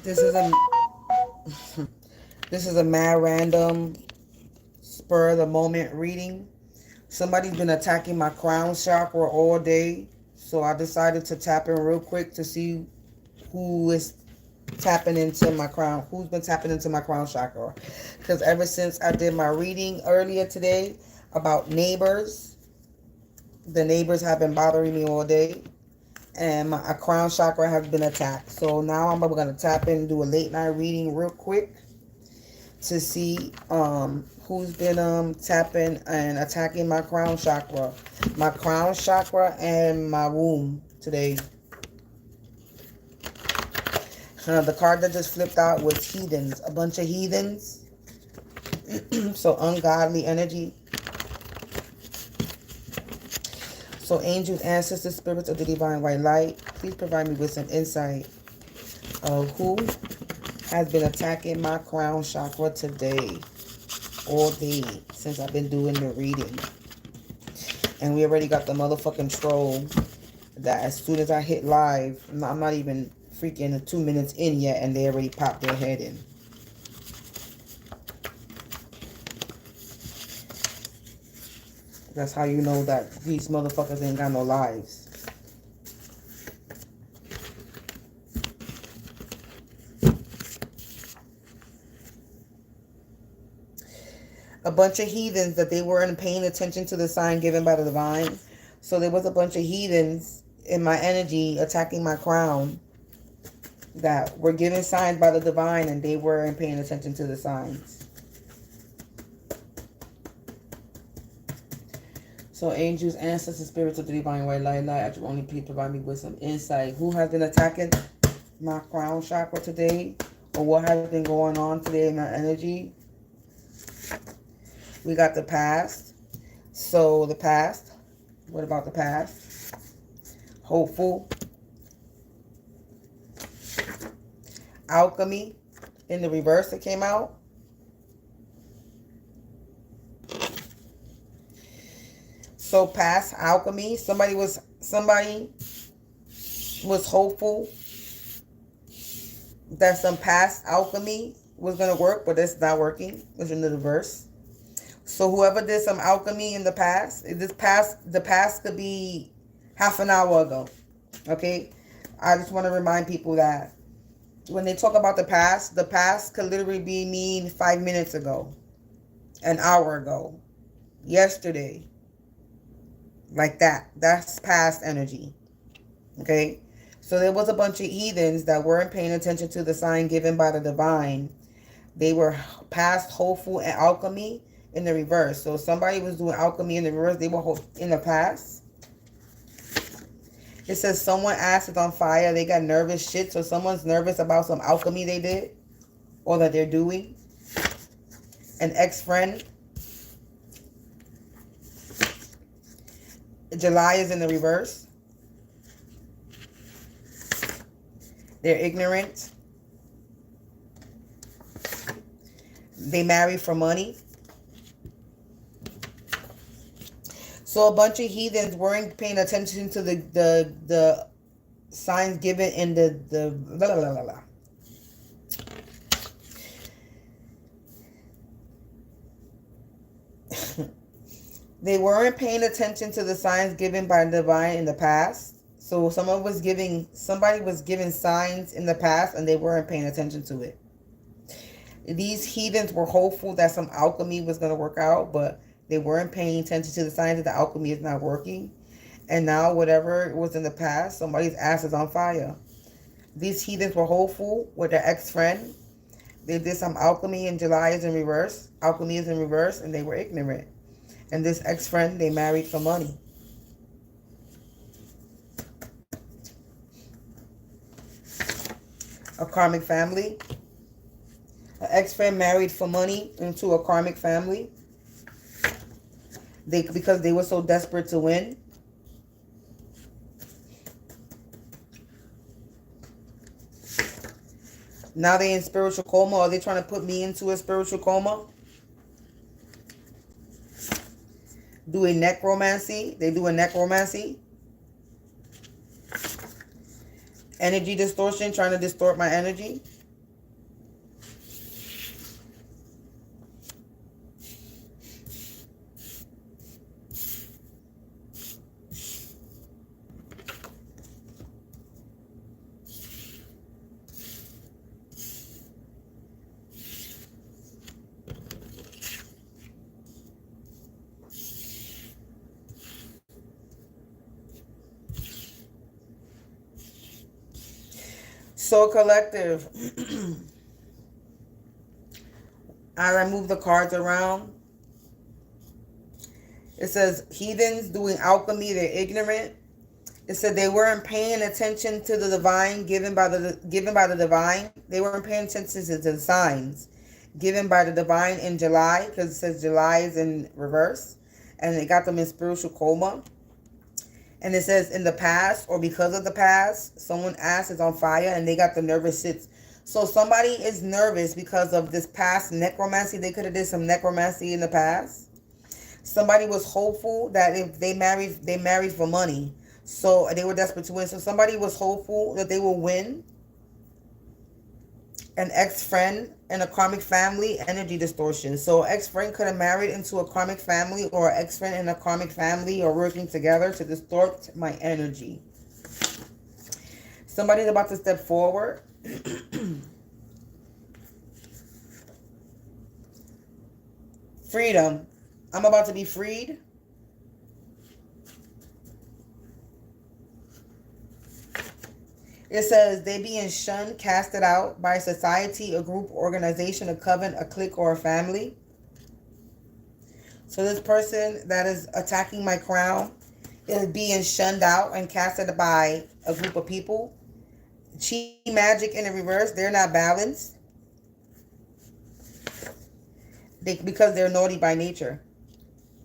This is a this is a mad random spur of the moment reading. Somebody's been attacking my crown chakra all day, so I decided to tap in real quick to see who is tapping into my crown, who's been tapping into my crown chakra. Because ever since I did my reading earlier today about neighbors, the neighbors have been bothering me all day, and my crown chakra has been attacked. So now I'm going to tap in and do a late night reading real quick to see who's been tapping and attacking my crown chakra and my womb today. The card that just flipped out was heathens, a bunch of heathens. So ungodly energy. So angels, ancestors, spirits of the divine white light, please provide me with some insight of who has been attacking my crown chakra today, all day, since I've been doing the reading. And we already got the motherfucking troll that as soon as I hit live, I'm not even freaking 2 minutes in yet, and they already popped their head in. That's how you know that these motherfuckers ain't got no lives. A bunch of heathens that they weren't paying attention to the sign given by the divine. So there was a bunch of heathens in my energy attacking my crown that were given signs by the divine, and they weren't paying attention to the signs. So angels, ancestors, spirits of the divine white light, I just only please provide me with some insight. Who has been attacking my crown chakra today? Or what has been going on today in my energy? We got the past. So the past. What about the past? Hopeful. Alchemy in the reverse that came out. So past alchemy, somebody was hopeful that some past alchemy was gonna work, but it's not working. It's in the reverse. So whoever did some alchemy in the past, the past could be half an hour ago. Okay, I just want to remind people that when they talk about the past could literally mean 5 minutes ago, an hour ago, yesterday. Like that. That's past energy. Okay? So there was a bunch of heathens that weren't paying attention to the sign given by the divine. They were past hopeful and alchemy in the reverse. So somebody was doing alchemy in the reverse. They were in the past. It says someone ass is on fire. They got nervous shit. So someone's nervous about some alchemy they did or that they're doing. An ex-friend. July is in the reverse. They're ignorant. They marry for money. So a bunch of heathens weren't paying attention to the signs given in the blah, blah, blah, blah. They weren't paying attention to the signs given by the divine in the past. So somebody was giving signs in the past and they weren't paying attention to it. These heathens were hopeful that some alchemy was going to work out, but they weren't paying attention to the signs that the alchemy is not working. And now whatever was in the past, somebody's ass is on fire. These heathens were hopeful with their ex-friend. They did some alchemy and July is in reverse. Alchemy is in reverse and they were ignorant. And this ex-friend, they married for money. A karmic family. An ex-friend married for money into a karmic family. Because they were so desperate to win. Now they in spiritual coma. Are they trying to put me into a spiritual coma? Doing necromancy. They do a necromancy. Energy distortion, trying to distort my energy. So collective, as I move the cards around, it says heathens doing alchemy, they're ignorant. It said they weren't paying attention to the divine given by the divine. They weren't paying attention to the signs given by the divine in July, because it says July is in reverse, and it got them in spiritual coma. And it says in the past, or because of the past, someone's ass is on fire and they got the nervous shits. So somebody is nervous because of this past necromancy. They could have did some necromancy in the past. Somebody was hopeful that if they married for money. So they were desperate to win. So somebody was hopeful that they will win. An ex-friend and a karmic family, energy distortion. So ex-friend could have married into a karmic family, or ex-friend and a karmic family are working together to distort my energy. Somebody's about to step forward. Freedom. I'm about to be freed. It says they being shunned, casted out by society, a group, organization, a coven, a clique, or a family. So this person that is attacking my crown is being shunned out and casted by a group of people. Chi magic in the reverse, they're not balanced. Because they're naughty by nature.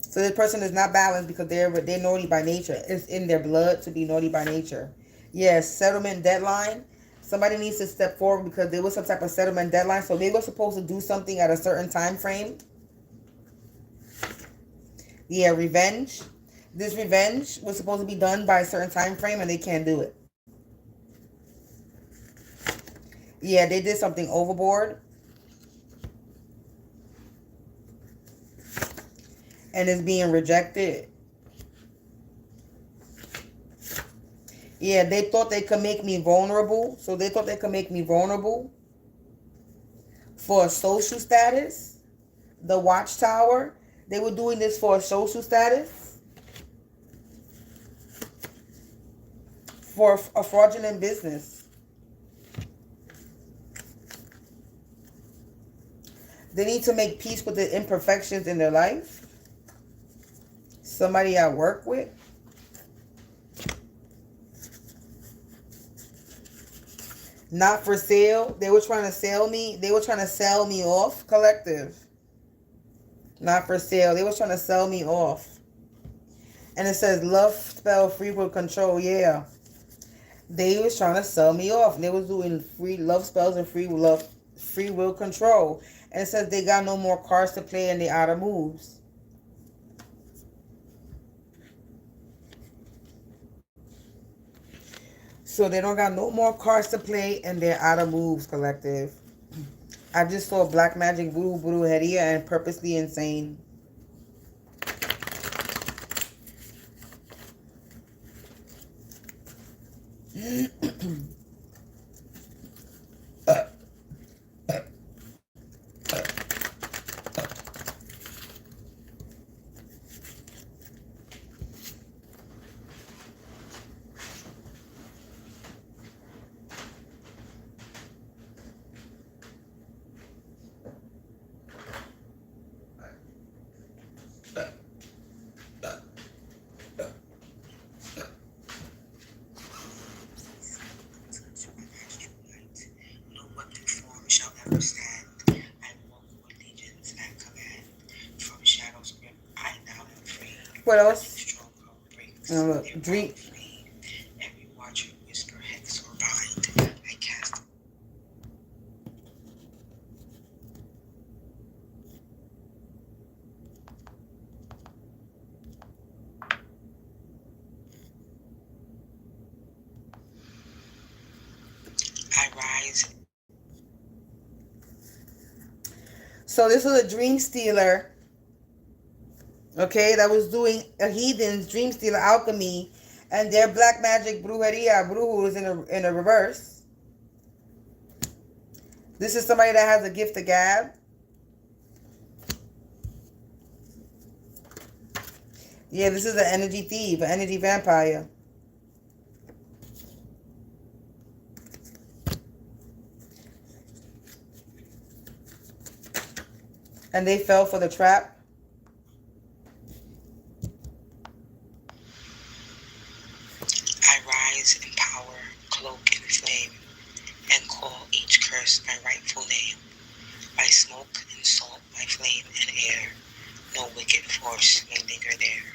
So this person is not balanced because they're naughty by nature. It's in their blood to be naughty by nature. Yes, settlement deadline. Somebody needs to step forward because there was some type of settlement deadline. So they were supposed to do something at a certain time frame. Yeah, revenge. This revenge was supposed to be done by a certain time frame and they can't do it. Yeah, they did something overboard. And it's being rejected. Yeah, they thought they could make me vulnerable. So they thought they could make me vulnerable for a social status. The watchtower. They were doing this for a social status. For a fraudulent business. They need to make peace with the imperfections in their life. Somebody I work with. Not for sale. They were trying to sell me. They were trying to sell me off, collective. Not for sale. They were trying to sell me off. And it says love spell free will control. Yeah. They was trying to sell me off. They was doing free love spells and free will control. And it says they got no more cards to play and they out of moves. So they don't got no more cards to play and they're out of moves, collective. I just saw black magic, voodoo, brujeria, and purposely insane. What else? Dream. Every watcher, whisper, hex, or bind. I cast. I rise. So this is a dream stealer. Okay, that was doing a heathen's dream stealer alchemy, and their black magic brujeria, brujo is in a reverse. This is somebody that has a gift of gab. Yeah, this is an energy thief, an energy vampire. And they fell for the trap. I rise in power, cloak in flame, and call each curse by rightful name. By smoke and salt, by flame and air, no wicked force may linger there.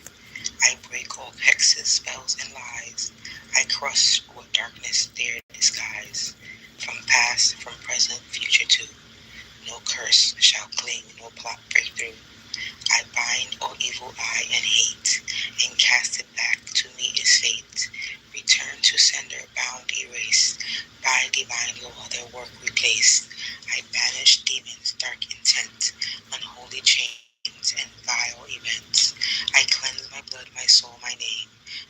I break all hexes, spells, and lies. I crush what darkness dare disguise. From past, from present, future too. No curse shall cling, no plot break through. I bind all evil eye and hate, and cast it back to me is fate. Return to sender, bound erased, by divine law their work replaced. I banish demons' dark intent, unholy chains and vile events. I cleanse my blood, my soul, my name.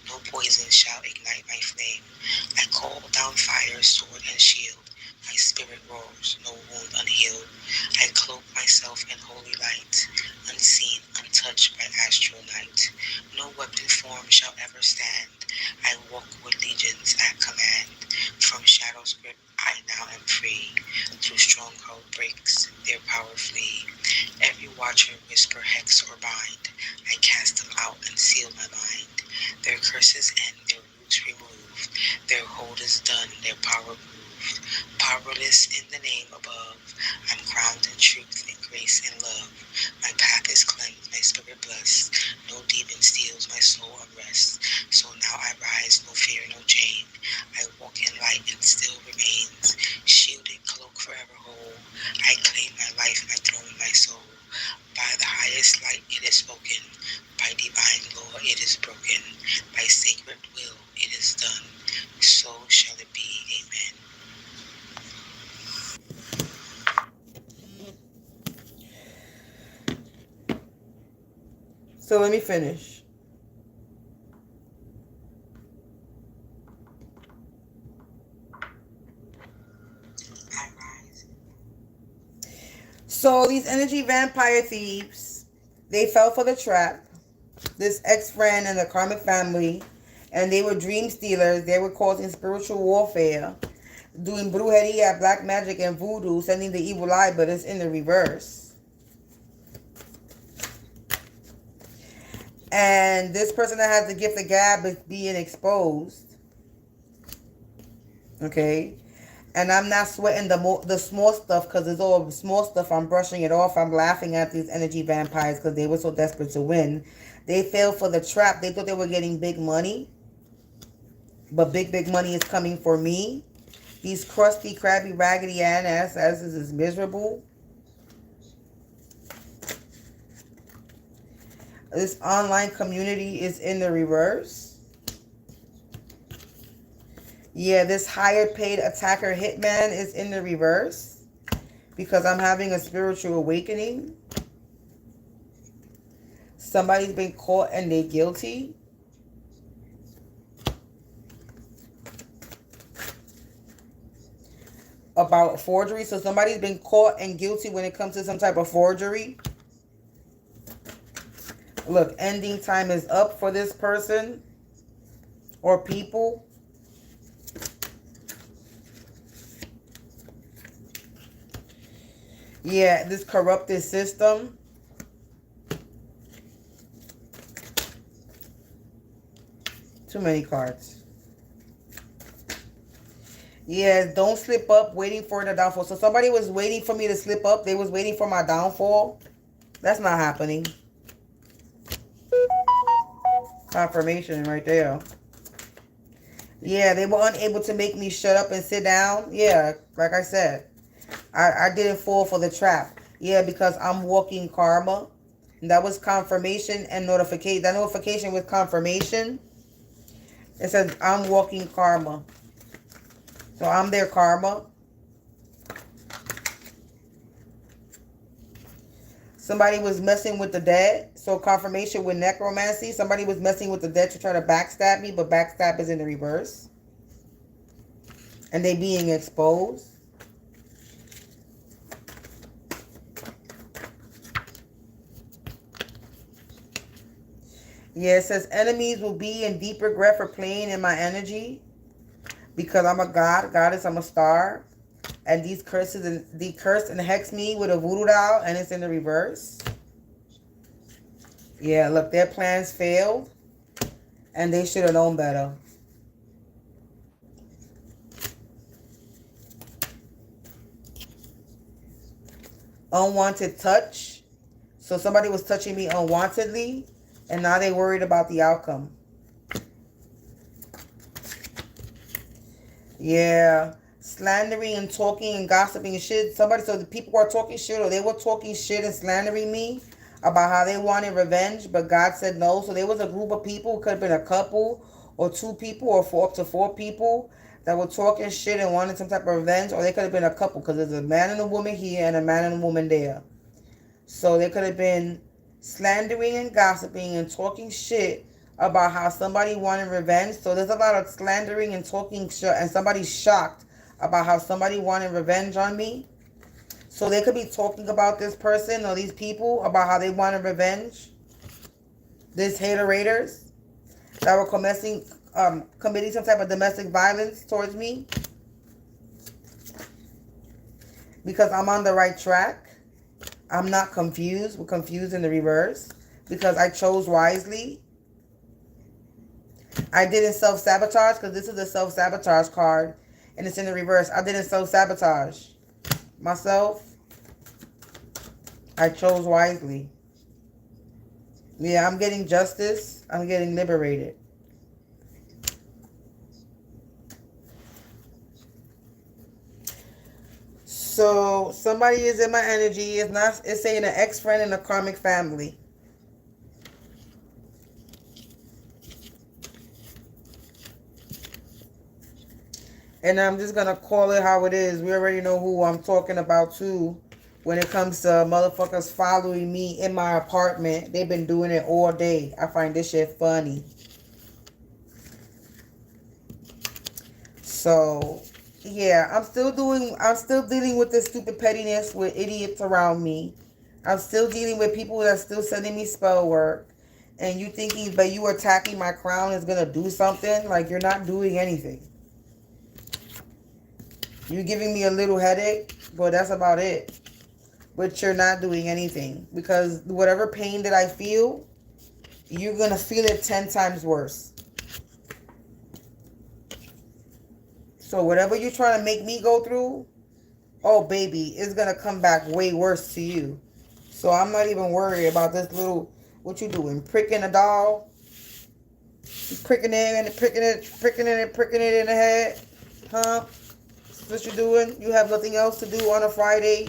No poison shall ignite my flame. I call down fire, sword, and shield. My spirit roars, no wound unhealed. I cloak myself in holy light, unseen, untouched by astral night. No weapon form shall ever stand. I walk with legions at command. From shadow's grip I now am free. Through stronghold breaks, their power flee. Every watcher whisper hex or bind. I cast them out and seal my mind. Their curses end, their roots removed. Their hold is done, their power proved. Powerless in the name above, I'm crowned in truth and grace and love. My path is cleansed, my spirit blessed. No demon steals my soul unrest. So now I rise, no fear, no chain. I walk in light and still remains. Shielded cloak forever whole. I claim my life, my throne, my soul. By the highest light it is spoken. By divine law it is broken. By sacred will it is done. So shall it be. Amen. So let me finish. I rise. So these energy vampire thieves, they fell for the trap. This ex-friend and the karmic family, and they were dream stealers. They were causing spiritual warfare, doing brujeria, black magic, and voodoo, sending the evil eye, but it's in the reverse. And this person that has the gift of gab is being exposed. Okay? And I'm not sweating the small stuff because it's all small stuff. I'm brushing it off. I'm laughing at these energy vampires because they were so desperate to win. They fell for the trap. They thought they were getting big money. But big money is coming for me. These crusty, crabby, raggedy asses is miserable. This online community is in the reverse. Yeah, this higher paid attacker hitman is in the reverse. Because I'm having a spiritual awakening. Somebody's been caught and they're guilty. About forgery. So somebody's been caught and guilty when it comes to some type of forgery. Look, ending time is up for this person or people. Yeah, this corrupted system. Too many cards. Yeah, don't slip up, waiting for the downfall. So somebody was waiting for me to slip up. They was waiting for my downfall. That's not happening. Confirmation right there. Yeah, they were unable to make me shut up and sit down. Yeah, like I said. I didn't fall for the trap. Yeah, because I'm walking karma. And that was confirmation and notification. That notification was confirmation. It says I'm walking karma. So I'm their karma. Somebody was messing with the dead. So confirmation with necromancy. Somebody was messing with the dead to try to backstab me. But backstab is in the reverse. And they being exposed. Yeah, it says enemies will be in deep regret for playing in my energy. Because I'm a god, goddess, I'm a star. and these curses and the curse and hex me with a voodoo doll, and it's in the reverse. Yeah, look, their plans failed, and they should have known better. Unwanted touch. So somebody was touching me unwantedly, and now they worried about the outcome. Yeah. Slandering and talking and gossiping and shit. Somebody, so the people were talking shit, or they were talking shit and slandering me about how they wanted revenge, but God said no. So there was a group of people, it could have been a couple or two people or up to four people that were talking shit and wanted some type of revenge, or they could have been a couple, because there's a man and a woman here and a man and a woman there. So they could have been slandering and gossiping and talking shit about how somebody wanted revenge. So there's a lot of slandering and talking shit, and somebody's shocked about how somebody wanted revenge on me. So they could be talking about this person or these people about how they wanted revenge. These haterators that were committing some type of domestic violence towards me. Because I'm on the right track. I'm not confused. We're confused in the reverse. Because I chose wisely. I didn't self-sabotage, because this is a self-sabotage card. And it's in the reverse. I didn't self-sabotage myself. I chose wisely. Yeah, I'm getting justice. I'm getting liberated. So somebody is in my energy. It's saying an ex-friend in a karmic family. And I'm just going to call it how it is. We already know who I'm talking about, too. When it comes to motherfuckers following me in my apartment. They've been doing it all day. I find this shit funny. So, yeah. I'm still dealing with this stupid pettiness with idiots around me. I'm still dealing with people that are still sending me spell work. And you thinking, but you attacking my crown is going to do something? Like, you're not doing anything. You're giving me a little headache, but that's about it. But you're not doing anything. Because whatever pain that I feel, you're going to feel it 10 times worse. So whatever you're trying to make me go through, oh baby, it's going to come back way worse to you. So I'm not even worried about this little, what you doing? Pricking a doll? Pricking it and pricking it in the head? Huh? What you doing? You have nothing else to do on a Friday?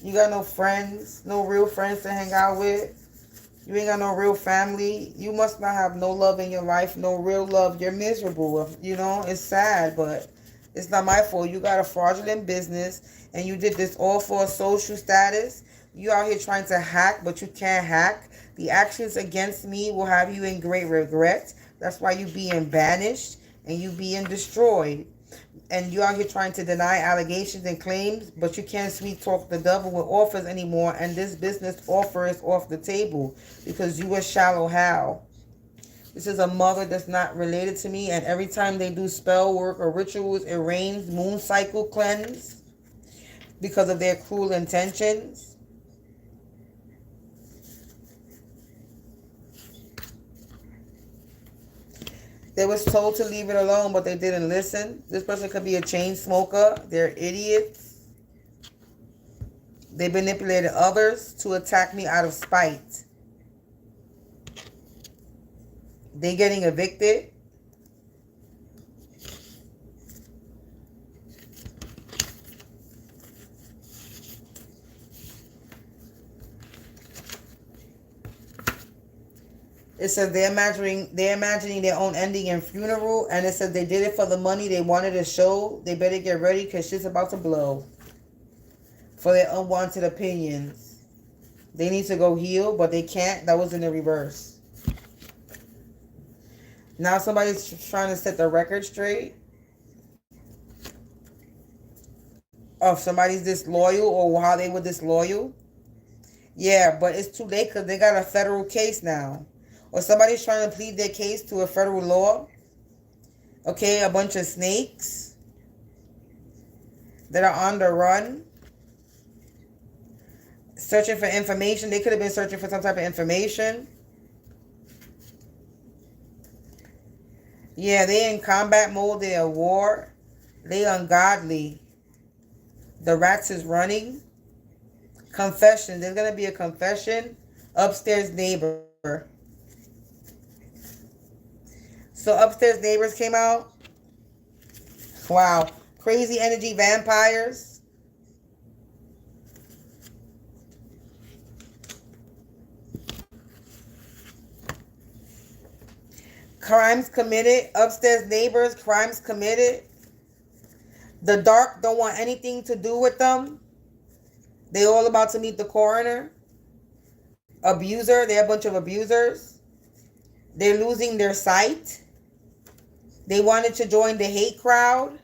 You got no friends, no real friends to hang out with. You ain't got no real family. You must not have no love in your life, no real love. You're miserable. You know, it's sad, but it's not my fault. You got a fraudulent business, and you did this all for a social status. You out here trying to hack, but you can't hack. The actions against me will have you in great regret. That's why you being banished and you being destroyed. And you out here trying to deny allegations and claims, but you can't sweet talk the devil with offers anymore. And this business offer is off the table because you a shallow Hal. This is a mother that's not related to me. And every time they do spell work or rituals, it rains moon cycle cleanse because of their cruel intentions. They was told to leave it alone, but they didn't listen. This person could be a chain smoker. They're idiots. They manipulated others to attack me out of spite. They getting evicted. It says they're imagining their own ending and funeral. And it says they did it for the money. They wanted a show. They better get ready because shit's about to blow. For their unwanted opinions. They need to go heal, but they can't. That was in the reverse. Now somebody's trying to set the record straight. Of somebody's disloyal or how they were disloyal. Yeah, but it's too late because they got a federal case now. Or somebody's trying to plead their case to a federal law. Okay, a bunch of snakes. that are on the run, searching for information. They could have been searching for some type of information. Yeah, they in combat mode. They at war. They ungodly. The rats is running. Confession. There's going to be a confession. Upstairs neighbor. So upstairs neighbors came out. Wow. Crazy energy vampires. Crimes committed. Upstairs neighbors. Crimes committed. The dark don't want anything to do with them. They all about to meet the coroner. Abuser. They're a bunch of abusers. They're losing their sight. They wanted to join the hate crowd.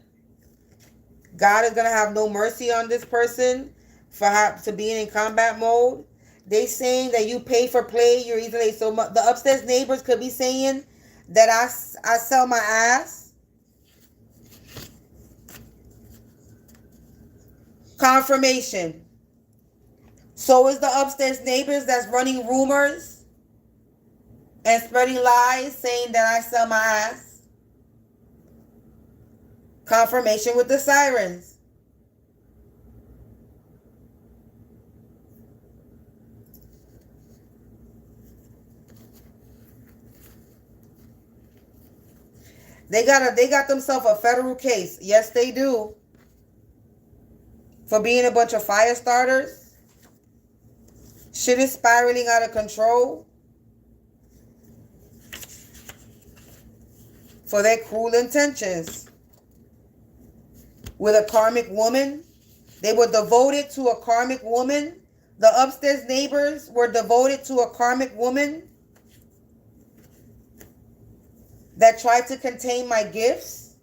God is going to have no mercy on this person to being in combat mode. They saying that you pay for play. You're easily so much. The upstairs neighbors could be saying that I sell my ass. Confirmation. So is the upstairs neighbors that's running rumors and spreading lies saying that I sell my ass. Confirmation with the sirens. They got themselves a federal case. Yes, they do. For being a bunch of fire starters. Shit is spiraling out of control. For their cruel intentions. With a karmic woman. They were devoted to a karmic woman. The upstairs neighbors were devoted to a karmic woman that tried to contain my gifts.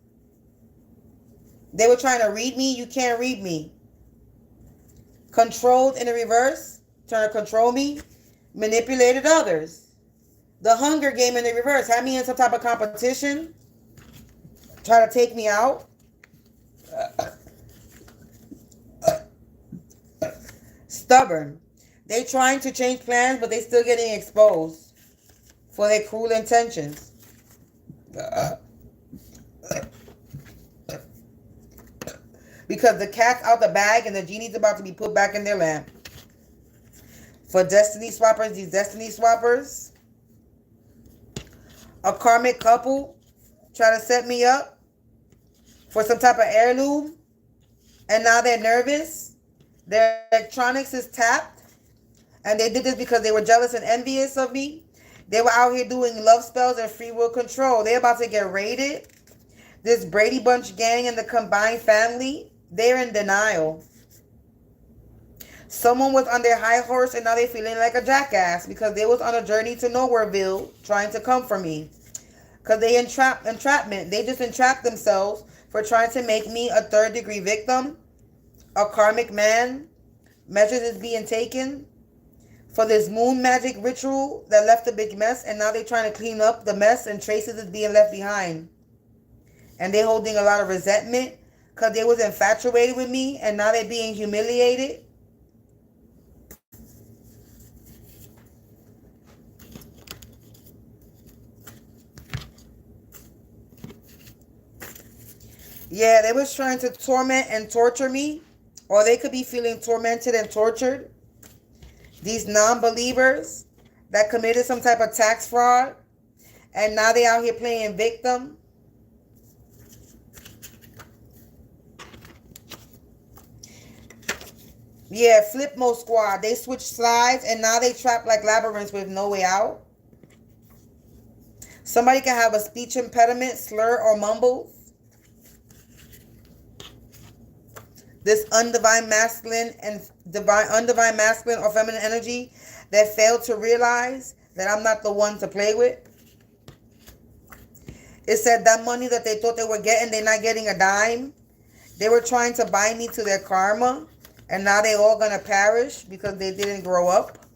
They were trying to read me. You can't read me. Controlled in the reverse. Trying to control me. Manipulated others. The Hunger Game in the reverse. Had me in some type of competition. Try to take me out. Stubborn. They trying to change plans, but they still getting exposed for their cruel intentions. Because the cat's out the bag and the genie's about to be put back in their lamp. For destiny swappers, these destiny swappers. A karmic couple try to set me up for some type of heirloom. And now they're nervous. Their electronics is tapped. And they did this because they were jealous and envious of me. They were out here doing love spells and free will control. They're about to get raided. This Brady Bunch gang and the combined family, they're in denial. Someone was on their high horse and now they're feeling like a jackass because they was on a journey to Nowhereville trying to come for me. Because they entrapment. They just entrapped themselves for trying to make me a third-degree victim. A karmic man. Measures is being taken for this moon magic ritual that left a big mess, and now they're trying to clean up the mess and traces is being left behind. And they're holding a lot of resentment because they was infatuated with me, and now they're being humiliated. Yeah, they was trying to torment and torture me, or they could be feeling tormented and tortured. These non-believers that committed some type of tax fraud, and now they out here playing victim. Yeah, Flipmo Squad. They switched sides, and now they trapped like labyrinths with no way out. Somebody can have a speech impediment, slur, or mumble. This undivine masculine or feminine energy that failed to realize that I'm not the one to play with. It said that money that they thought they were getting, they're not getting a dime. They were trying to bind me to their karma, and now they're all going to perish because they didn't grow up.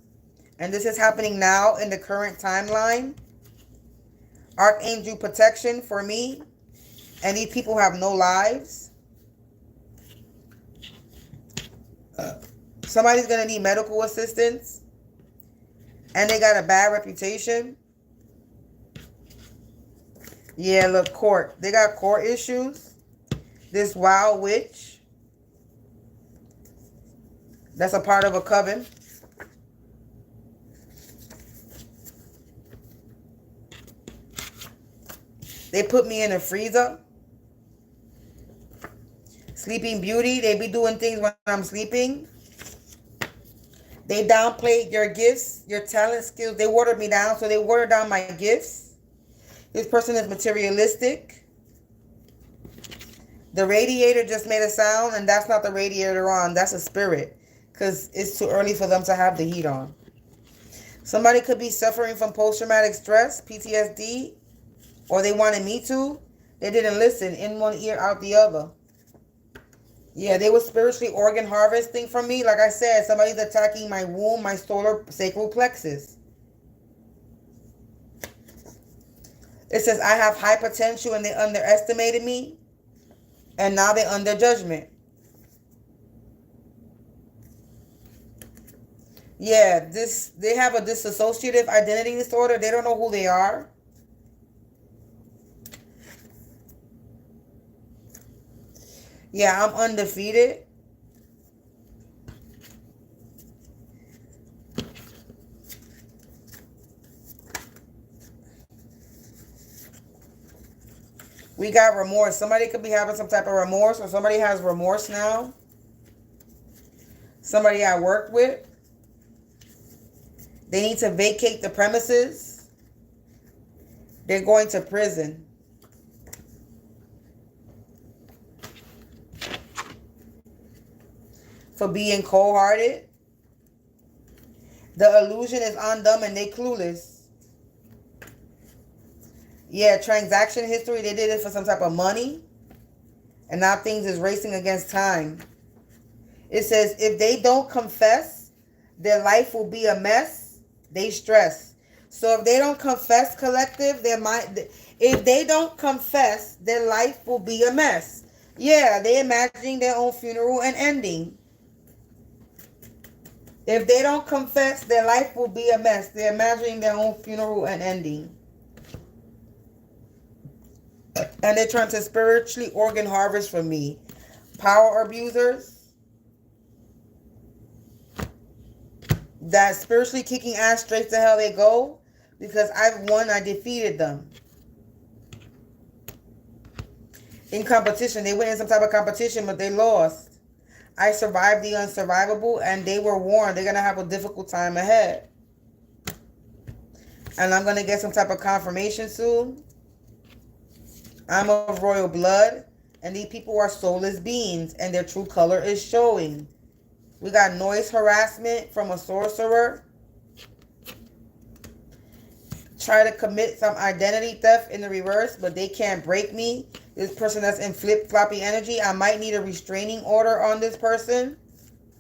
And this is happening now in the current timeline. Archangel protection for me. And these people have no lives. Somebody's going to need medical assistance. And they got a bad reputation. Yeah, look, court. They got court issues. This wild witch. That's a part of a coven. They put me in a freezer. Sleeping Beauty. They be doing things when I'm sleeping. They downplayed your gifts, your talent, skills. They watered me down, so they watered down my gifts. This person is materialistic. The radiator just made a sound, and that's not the radiator on. That's a spirit, because it's too early for them to have the heat on. Somebody could be suffering from post-traumatic stress, PTSD, or they wanted me to. They didn't listen. In one ear, out the other. Yeah, they were spiritually organ harvesting from me. Like I said, somebody's attacking my womb, my solar sacral plexus. It says, I have high potential and they underestimated me. And now they're under judgment. Yeah, they have a dissociative identity disorder. They don't know who they are. Yeah, I'm undefeated. We got remorse. Somebody could be having some type of remorse, or somebody has remorse now. Somebody I work with. They need to vacate the premises. They're going to prison. For being cold-hearted. The illusion is on them and they clueless. Yeah, transaction history. They did it for some type of money. And now things is racing against time. It says, if they don't confess, their life will be a mess. They stress. So if they don't confess, collective, if they don't confess, their life will be a mess. Yeah, they're imagining their own funeral and ending. If they don't confess, their life will be a mess. They're imagining their own funeral and ending. And they're trying to spiritually organ harvest from me. Power abusers. That spiritually kicking ass straight to hell they go. Because I've won, I defeated them. In competition. They went in some type of competition, but they lost. I survived the unsurvivable, and they were warned they're going to have a difficult time ahead. And I'm going to get some type of confirmation soon. I'm of royal blood, and these people are soulless beings, and their true color is showing. We got noise harassment from a sorcerer. Try to commit some identity theft in the reverse, but they can't break me. This person that's in flip-floppy energy, I might need a restraining order on this person.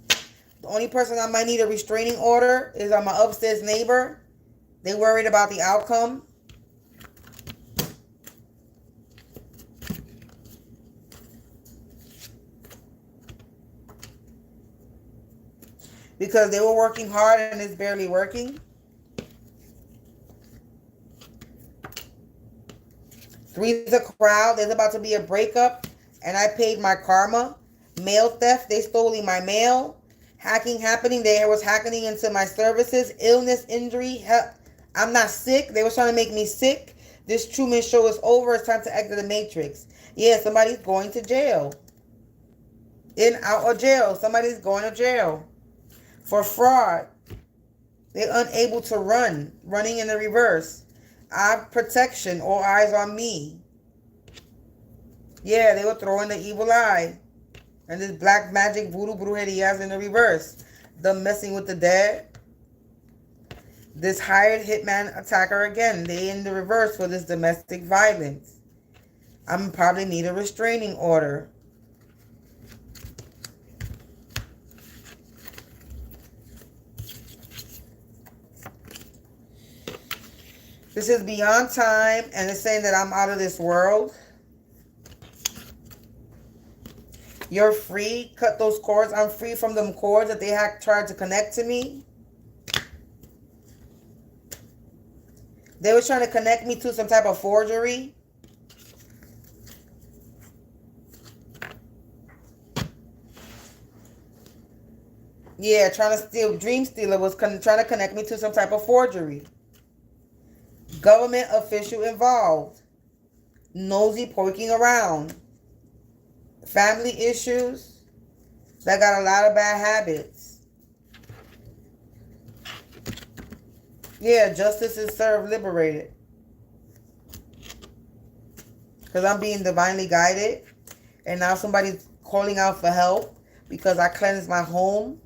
The only person I might need a restraining order is on my upstairs neighbor. They worried about the outcome. Because they were working hard and it's barely working. Three's a crowd. There's about to be a breakup. And I paid my karma. Mail theft. They stole my mail. Hacking happening. There was hacking into my services. Illness, injury. I'm not sick. They were trying to make me sick. This Truman Show is over. It's time to exit the Matrix. Yeah, somebody's going to jail. In, out of jail. Somebody's going to jail. For fraud. They're unable to run. Running in the reverse. I have protection. All eyes on me. Yeah, they were throwing the evil eye. And this black magic voodoo brujeria in the reverse. Them messing with the dead. This hired hitman attacker again. They in the reverse for this domestic violence. I'm probably need a restraining order. This is beyond time, and it's saying that I'm out of this world. You're free. Cut those cords. I'm free from them cords that they had tried to connect to me. They were trying to connect me to some type of forgery. Yeah, trying to steal. Dream Stealer was trying to connect me to some type of forgery. Government official involved. Nosy poking around. Family issues. That got a lot of bad habits. Yeah, justice is served, liberated. Because I'm being divinely guided. And now somebody's calling out for help. Because I cleansed my home.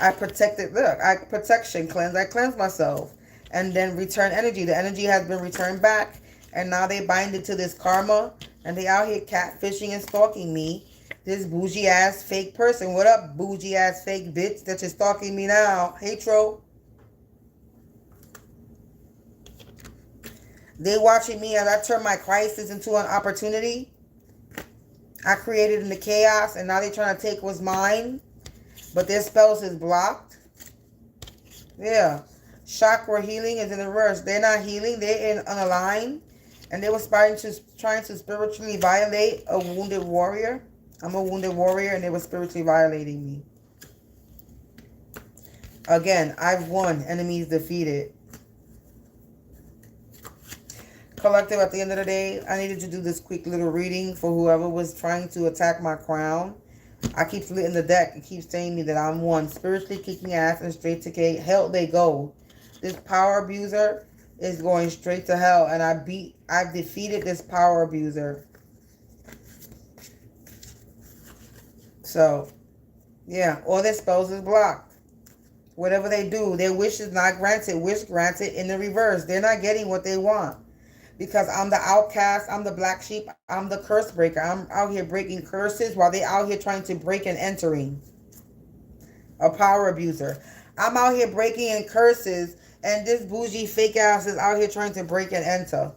I protected, look, I protection cleanse. I cleanse myself. And then return energy. The energy has been returned back. And now they bind it to this karma. And they out here catfishing and stalking me. This bougie ass fake person. What up, bougie ass fake bitch that you're stalking me now? Hey, Tro. They watching me as I turn my crisis into an opportunity. I created in the chaos. And now they trying to take what's mine. But their spells is blocked. Yeah. Chakra healing is in the reverse. They're not healing. They're in unaligned. And they were trying to spiritually violate a wounded warrior. I'm a wounded warrior and they were spiritually violating me. Again, I've won. Enemies defeated. Collective, at the end of the day, I needed to do this quick little reading for whoever was trying to attack my crown. I keep splitting the deck. It keeps saying me that I'm one. Spiritually kicking ass and straight to hell they go. This power abuser is going straight to hell. And I've defeated this power abuser. So, yeah, all their spells is blocked. Whatever they do, their wish is not granted. Wish granted in the reverse. They're not getting what they want. Because I'm the outcast, I'm the black sheep, I'm the curse breaker. I'm out here breaking curses while they out here trying to break and entering. A power abuser. I'm out here breaking in curses and this bougie fake ass is out here trying to break and enter.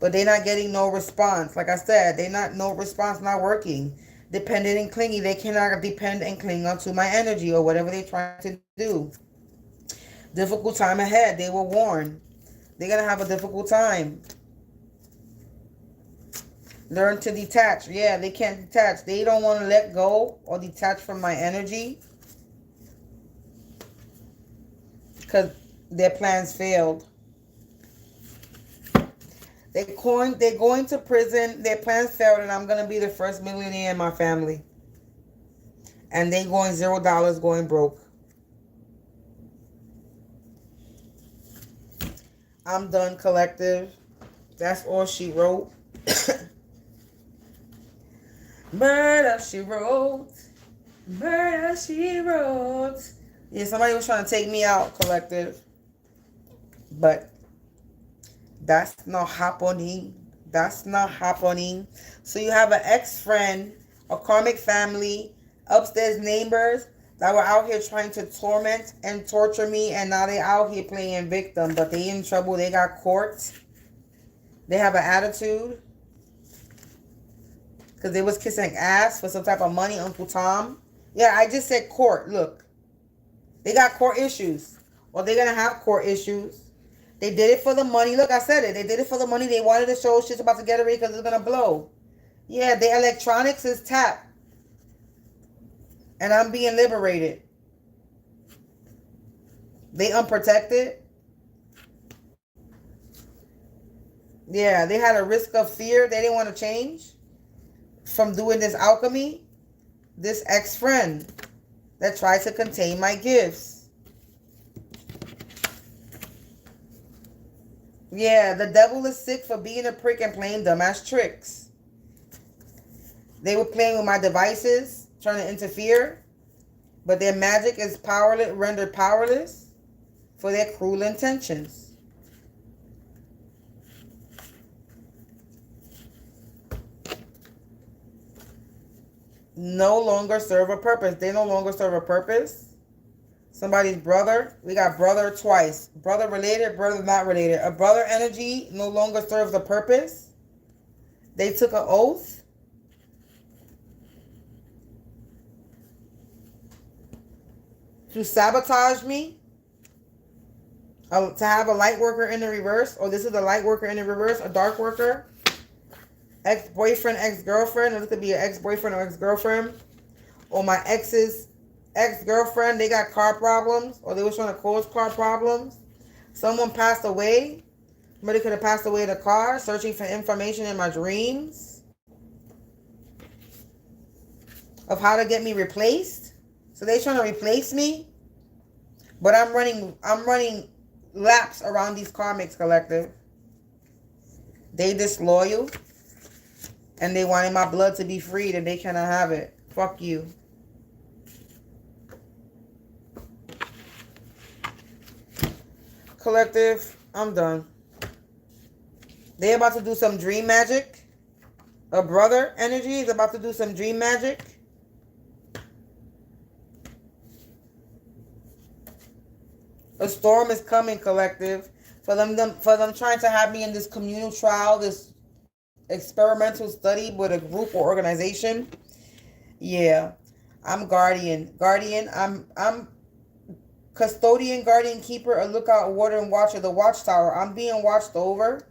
But they're not getting no response. Like I said, no response, not working. Dependent and clingy, they cannot depend and cling onto my energy or whatever they're trying to do. Difficult time ahead. They were warned. They're going to have a difficult time. Learn to detach. Yeah, they can't detach. They don't want to let go or detach from my energy. Because their plans failed. They're going to prison. Their plans failed and I'm going to be the first millionaire in my family. And they going $0 going broke. I'm done, collective. That's all she wrote. Murder, she wrote. Murder, she wrote. Yeah, somebody was trying to take me out, collective. But that's not happening. That's not happening. So you have an ex-friend, a karmic family, upstairs neighbors that were out here trying to torment and torture me, and now they out here playing victim, but they in trouble. They got court. They have an attitude because they was kissing ass for some type of money, Uncle Tom. Yeah, I just said court. Look, they got court issues, or they're gonna have court issues. They did it for the money. Look, I said it. They did it for the money. They wanted to show shit's about to get away because it's gonna blow. Yeah, the electronics is tapped. And I'm being liberated. They unprotected. Yeah, they had a risk of fear. They didn't want to change from doing this alchemy. This ex-friend that tried to contain my gifts. Yeah, the devil is sick for being a prick and playing dumbass tricks. They were playing with my devices, trying to interfere, but their magic is powerless, rendered powerless for their cruel intentions. No longer serve a purpose. They no longer serve a purpose. Somebody's brother. We got brother twice. Brother related, brother not related. A brother energy no longer serves a purpose. They took an oath. to sabotage me, to have a light worker in the reverse, or this is a light worker in the reverse, a dark worker, ex-boyfriend, ex-girlfriend, or this could be an ex-boyfriend or ex-girlfriend, or my ex's ex-girlfriend, they got car problems, or they were trying to cause car problems. Someone passed away. Somebody could have passed away in a car, searching for information in my dreams of how to get me replaced. So they trying to replace me, but I'm running laps around these karmics, collective. They disloyal, and they wanted my blood to be freed, and they cannot have it. Fuck you. Collective, I'm done. They about to do some dream magic. A brother energy is about to do some dream magic. A storm is coming, collective. For them trying to have me in this communal trial, this experimental study with a group or organization. Yeah. I'm guardian. I'm custodian, guardian, keeper, a lookout, warder, and watcher, the watchtower. I'm being watched over.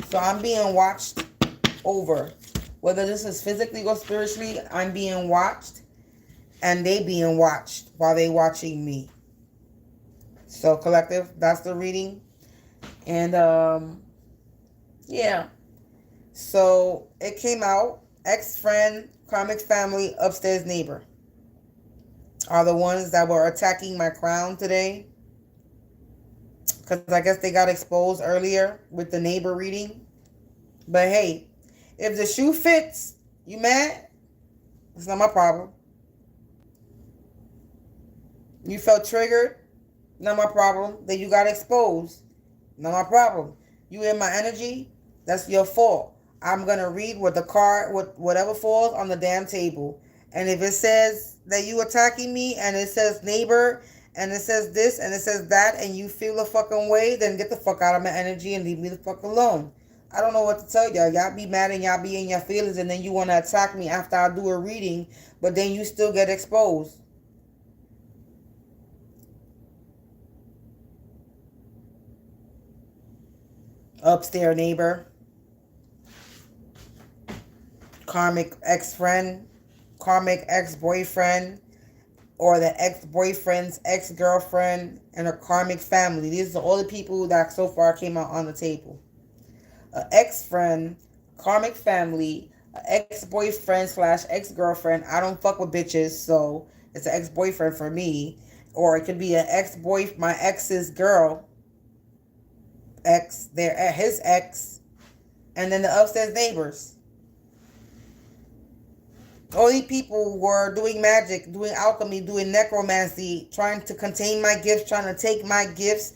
So I'm being watched over. Whether this is physically or spiritually, I'm being watched. And they being watched while they watching me. So collective, that's the reading. And yeah. So it came out. Ex-friend, karmic family, upstairs neighbor are the ones that were attacking my crown today. Because I guess they got exposed earlier with the neighbor reading. But hey, if the shoe fits, you mad? It's not my problem. You felt triggered? Not my problem. Then you got exposed. Not my problem. You in my energy? That's your fault. I'm going to read what the card, whatever falls on the damn table. And if it says that you attacking me, and it says neighbor, and it says this, and it says that, and you feel a fucking way, then get the fuck out of my energy and leave me the fuck alone. I don't know what to tell y'all. Y'all be mad and y'all be in your feelings, and then you want to attack me after I do a reading, but then you still get exposed. Upstairs neighbor, karmic ex-friend, karmic ex-boyfriend, or the ex-boyfriend's ex-girlfriend, and a karmic family. These are all the people that so far came out on the table. An ex-friend, karmic family, an ex-boyfriend / ex-girlfriend. I don't fuck with bitches, so it's an ex-boyfriend for me. Or it could be an ex-boy, my ex's girl, his ex, and then the upstairs neighbors. All these people were doing magic, doing alchemy, doing necromancy, trying to contain my gifts, trying to take my gifts,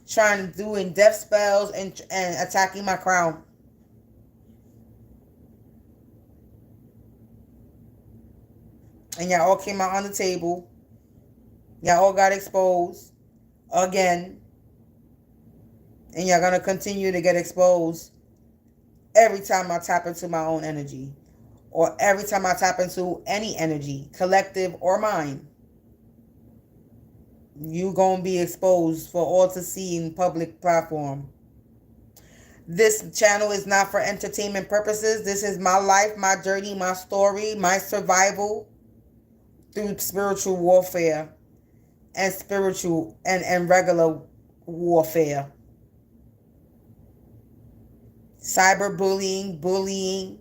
trying to doing death spells, and attacking my crown. And y'all all came out on the table. Y'all all got exposed again. And y'all gonna continue to get exposed every time I tap into my own energy. Or every time I tap into any energy, collective or mine. You gonna be exposed for all to see in public platform. This channel is not for entertainment purposes. This is my life, my journey, my story, my survival through spiritual warfare and spiritual and regular warfare. Cyberbullying, bullying,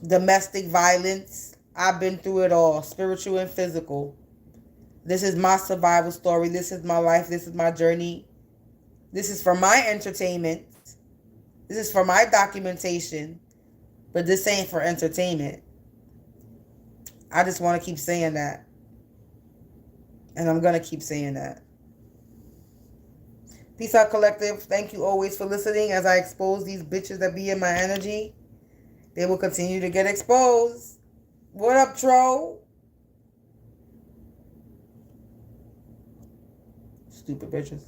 domestic violence. I've been through it all, spiritual and physical. This is my survival story. This is my life. This is my journey. This is for my entertainment. This is for my documentation. But this ain't for entertainment. I just want to keep saying that. And I'm going to keep saying that. Peace out, collective. Thank you always for listening as I expose these bitches that be in my energy. They will continue to get exposed. What up, troll? Stupid bitches.